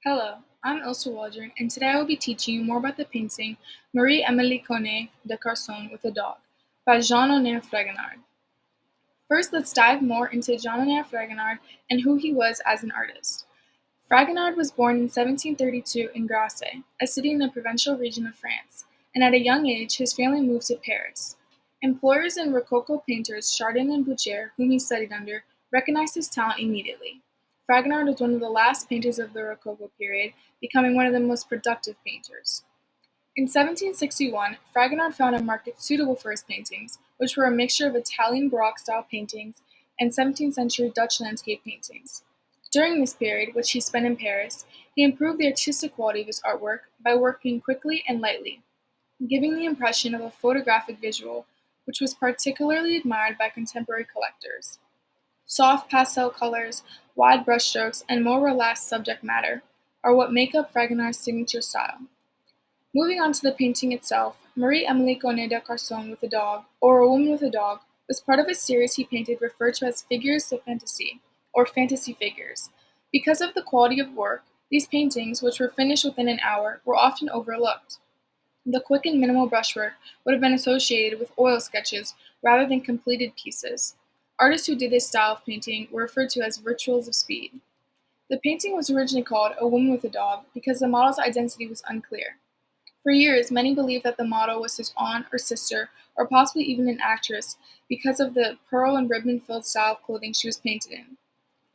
Hello, I'm Ilsa and today I will be teaching you more about the painting Marie-Émilie Cornet de Carson with a Dog by Jean-Honoré Fragonard. First, let's dive more into Jean-Honoré Fragonard and who he was as an artist. Fragonard was born in 1732 in Grasse, a city in the provincial region of France, and at a young age his family moved to Paris. Employers and Rococo painters Chardin and Boucher, whom he studied under, recognized his talent immediately. Fragonard was one of the last painters of the Rococo period, becoming one of the most productive painters. In 1761, Fragonard found a market suitable for his paintings, which were a mixture of Italian Baroque-style paintings and 17th-century Dutch landscape paintings. During this period, which he spent in Paris, he improved the artistic quality of his artwork by working quickly and lightly, giving the impression of a photographic visual, which was particularly admired by contemporary collectors. Soft pastel colors, wide brushstrokes, and more relaxed subject matter are what make up Fragonard's signature style. Moving on to the painting itself, Marie-Émilie Cornet de Carson with a Dog, or A Woman with a Dog, was part of a series he painted referred to as figures de fantasy, or fantasy figures. Because of the quality of work, these paintings, which were finished within an hour, were often overlooked. The quick and minimal brushwork would have been associated with oil sketches rather than completed pieces. Artists who did this style of painting were referred to as rituals of speed. The painting was originally called A Woman with a Dog because the model's identity was unclear. For years, many believed that the model was his aunt or sister, or possibly even an actress, because of the pearl and ribbon-filled style of clothing she was painted in.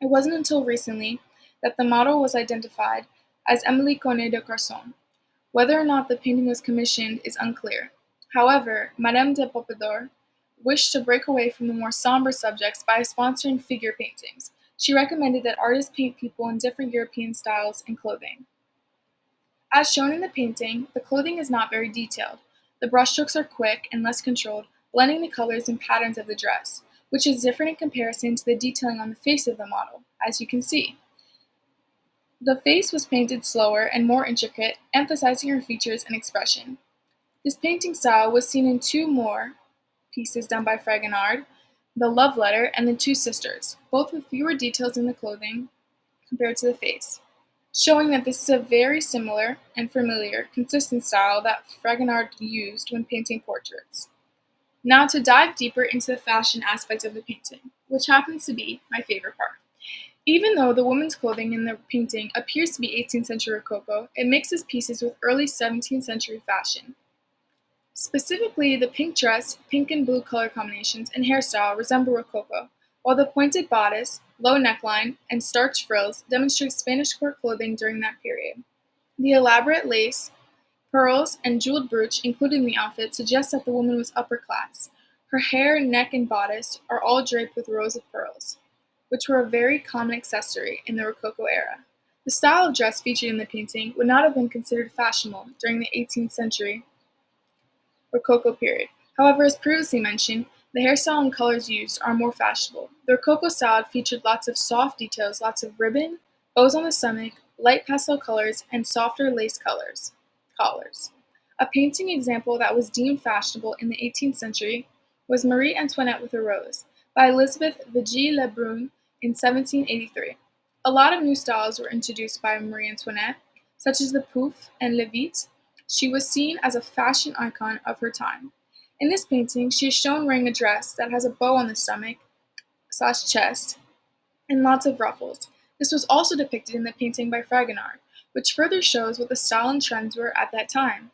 It wasn't until recently that the model was identified as Émilie Cornet de Carson. Whether or not the painting was commissioned is unclear. However, Madame de Pompadour wished to break away from the more somber subjects by sponsoring figure paintings. She recommended that artists paint people in different European styles and clothing. As shown in the painting, the clothing is not very detailed. The brushstrokes are quick and less controlled, blending the colors and patterns of the dress, which is different in comparison to the detailing on the face of the model, as you can see. The face was painted slower and more intricate, emphasizing her features and expression. This painting style was seen in two more pieces done by Fragonard, The Love Letter and The Two Sisters, both with fewer details in the clothing compared to the face, showing that this is a very similar and familiar, consistent style that Fragonard used when painting portraits. Now to dive deeper into the fashion aspect of the painting, which happens to be my favorite part. Even though the woman's clothing in the painting appears to be 18th century Rococo, it mixes pieces with early 17th century fashion. Specifically, the pink dress, pink and blue color combinations, and hairstyle resemble Rococo, while the pointed bodice, low neckline, and starched frills demonstrate Spanish court clothing during that period. The elaborate lace, pearls, and jeweled brooch included in the outfit suggest that the woman was upper class. Her hair, neck, and bodice are all draped with rows of pearls, which were a very common accessory in the Rococo era. The style of dress featured in the painting would not have been considered fashionable during the 18th century Rococo period. However, as previously mentioned, the hairstyle and colors used are more fashionable. The Rococo style featured lots of soft details, lots of ribbon, bows on the stomach, light pastel colors, and softer lace collars. A painting example that was deemed fashionable in the 18th century was Marie Antoinette with a Rose by Elizabeth Vigée Lebrun in 1783. A lot of new styles were introduced by Marie Antoinette, such as the pouf and levite. She was seen as a fashion icon of her time. In this painting, she is shown wearing a dress that has a bow on the stomach/chest and lots of ruffles. This was also depicted in the painting by Fragonard, which further shows what the style and trends were at that time.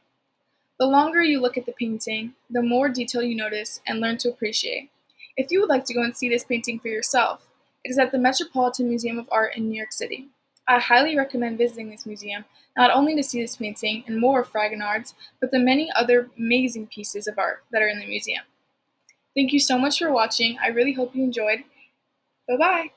The longer you look at the painting, the more detail you notice and learn to appreciate. If you would like to go and see this painting for yourself, it is at the Metropolitan Museum of Art in New York City. I highly recommend visiting this museum, not only to see this painting and more of Fragonard's, but the many other amazing pieces of art that are in the museum. Thank you so much for watching. I really hope you enjoyed. Bye-bye!